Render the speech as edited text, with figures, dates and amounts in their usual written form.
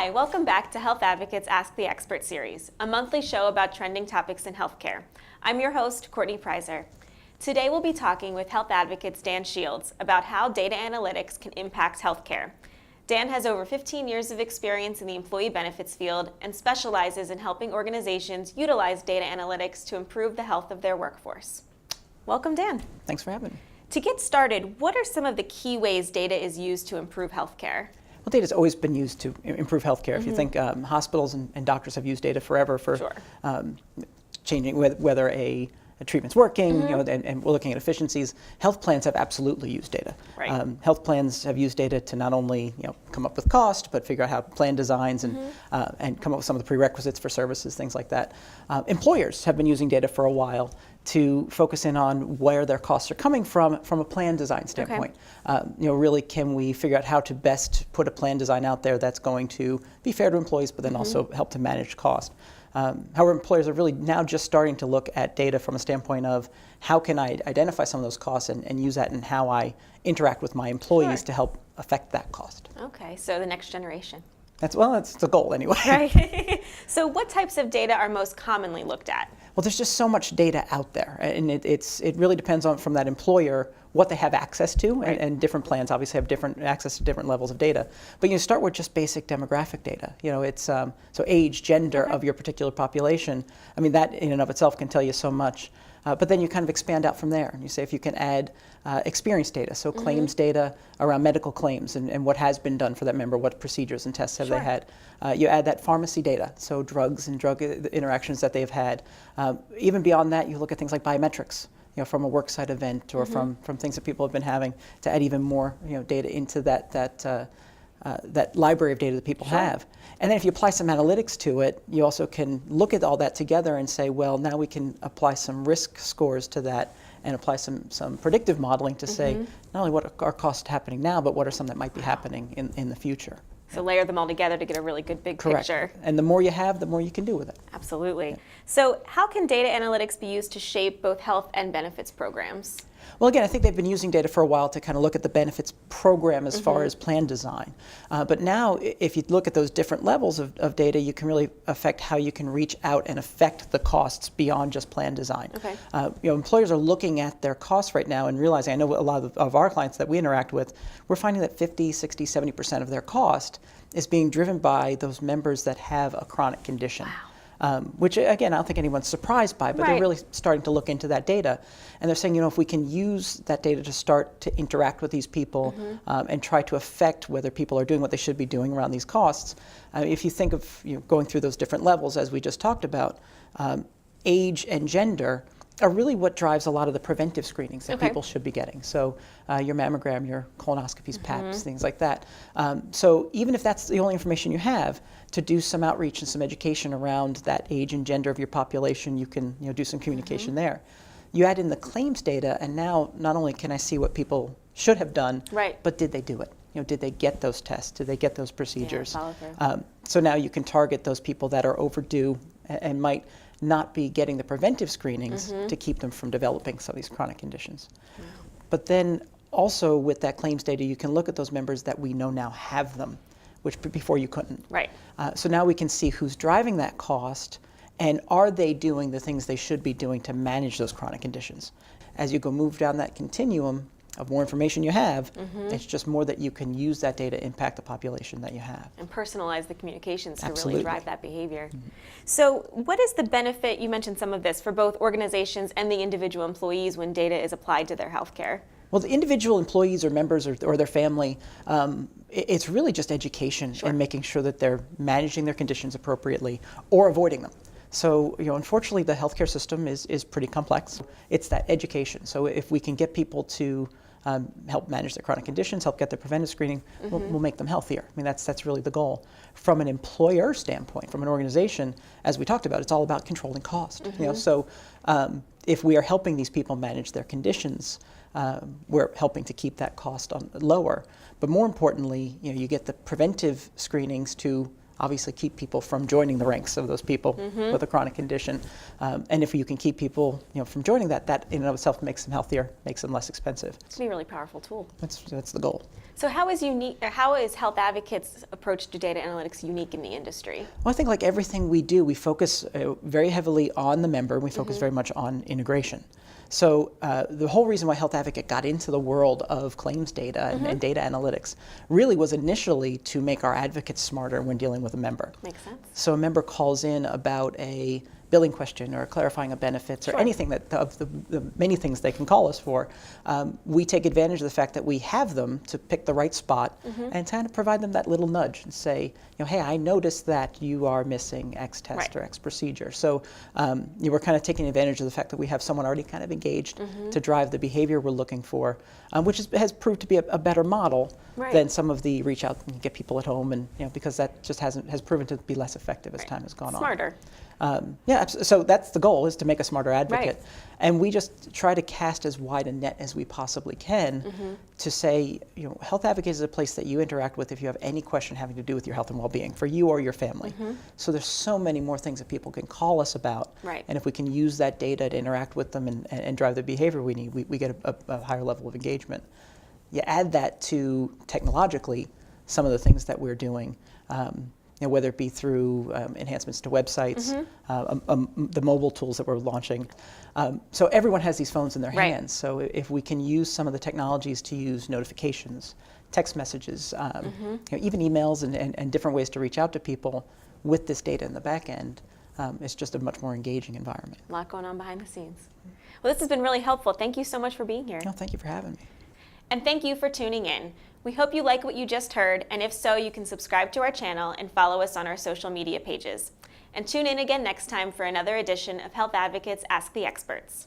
Hi, welcome back to Health Advocates Ask the Expert series, a monthly show about trending topics in healthcare. I'm your host, Courtney Preiser. Today we'll be talking with Health Advocates Dan Shields about how data analytics can impact healthcare. Dan has over 15 years of experience in the employee benefits field and specializes in helping organizations utilize data analytics to improve the health of their workforce. Welcome, Dan. Thanks for having me. To get started, what are some of the key ways data is used to improve healthcare? Well, data's always been used to improve healthcare. If you think hospitals and doctors have used data forever for changing whether a treatment's working, and we're looking at efficiencies. Health plans have absolutely used data. Right. Health plans have used data to not only come up with cost, but figure out how plan designs and come up with some of the prerequisites for services, things like that. Employers have been using data for a while to focus in on where their costs are coming from a plan design standpoint. Really, can we figure out how to best put a plan design out there that's going to be fair to employees, but then also help to manage cost. However, employers are really now just starting to look at data from a standpoint of how can I identify some of those costs and use that in how I interact with my employees to help affect that cost. Okay, so the next generation. That's the goal anyway. Right. So what types of data are most commonly looked at? Well, there's just so much data out there, and it really depends on from that employer what they have access to, and different plans obviously have different access to different levels of data. But you start with just basic demographic data. It's so age, gender of your particular population. I mean, that in and of itself can tell you so much. But then you kind of expand out from there, and you say if you can add experience data, so claims data around medical claims and what has been done for that member, what procedures and tests have they had. You add that pharmacy data, so drugs and drug interactions that they've had. Even beyond that, you look at things like biometrics, from a worksite event or from things that people have been having, to add even more data into that library of data that people have. And then if you apply some analytics to it, you also can look at all that together and say, well, now we can apply some risk scores to that and apply some predictive modeling to say not only what are costs happening now, but what are some that might be happening in the future. So layer them all together to get a really good big picture. And the more you have, the more you can do with it. Absolutely. Yeah. So how can data analytics be used to shape both health and benefits programs? Well, again, I think they've been using data for a while to kind of look at the benefits program as far as plan design. But now, if you look at those different levels of data, you can really affect how you can reach out and affect the costs beyond just plan design. Okay. Employers are looking at their costs right now and realizing, I know a lot of our clients that we interact with, we're finding that 50, 60, 70% of their cost is being driven by those members that have a chronic condition. Wow. Which, again, I don't think anyone's surprised by, but they're really starting to look into that data. And they're saying, if we can use that data to start to interact with these people and try to affect whether people are doing what they should be doing around these costs. If you think of going through those different levels, as we just talked about, age and gender are really what drives a lot of the preventive screenings that people should be getting. So your mammogram, your colonoscopies, PAPs, things like that. So even if that's the only information you have, to do some outreach and some education around that age and gender of your population, you can do some communication there. You add in the claims data, and now not only can I see what people should have done, but did they do it? Did they get those tests? Did they get those procedures? So now you can target those people that are overdue and might not be getting the preventive screenings to keep them from developing some of these chronic conditions. But then also with that claims data, you can look at those members that we know now have them, which before you couldn't. Right. So now we can see who's driving that cost and are they doing the things they should be doing to manage those chronic conditions. As you move down that continuum of more information you have, it's just more that you can use that data to impact the population that you have. And personalize the communications to really drive that behavior. So what is the benefit, you mentioned some of this, for both organizations and the individual employees when data is applied to their healthcare? Well, the individual employees or members or their family, it's really just education and making sure that they're managing their conditions appropriately or avoiding them. So, unfortunately, the healthcare system is pretty complex. It's that education. So if we can get people to help manage their chronic conditions, help get their preventive screening, we'll make them healthier. I mean, that's really the goal. From an employer standpoint, from an organization, as we talked about, it's all about controlling cost. So if we are helping these people manage their conditions, we're helping to keep that cost lower. But more importantly, you get the preventive screenings to obviously keep people from joining the ranks of those people with a chronic condition. And if you can keep people from joining that in and of itself makes them healthier, makes them less expensive. It's going to be a really powerful tool. That's the goal. So how is Health Advocates' approach to data analytics unique in the industry? Well, I think like everything we do, we focus very heavily on the member, and we focus very much on integration. So the whole reason why Health Advocate got into the world of claims data and data analytics really was initially to make our advocates smarter when dealing with a member. Makes sense. So a member calls in about a billing question or clarifying of benefits or anything of the many things they can call us for, we take advantage of the fact that we have them to pick the right spot and kind of provide them that little nudge and say, hey, I noticed that you are missing X test or X procedure. So we're kind of taking advantage of the fact that we have someone already kind of engaged to drive the behavior we're looking for, which has proved to be a better model than some of the reach out and get people at home, and because that just has proven to be less effective as time has gone on. Smarter. So that's the goal, is to make a smarter advocate. And we just try to cast as wide a net as we possibly can to say, Health Advocates is a place that you interact with if you have any question having to do with your health and well-being for you or your family. So there's so many more things that people can call us about. And if we can use that data to interact with them and drive the behavior we need, we get a higher level of engagement. You add that to technologically some of the things that we're doing. Whether it be through enhancements to websites, the mobile tools that we're launching. So everyone has these phones in their hands. So if we can use some of the technologies to use notifications, text messages, even emails and different ways to reach out to people with this data in the back end, it's just a much more engaging environment. A lot going on behind the scenes. Well, this has been really helpful. Thank you so much for being here. No, thank you for having me. And thank you for tuning in. We hope you like what you just heard, and if so, you can subscribe to our channel and follow us on our social media pages. And tune in again next time for another edition of Health Advocates Ask the Experts.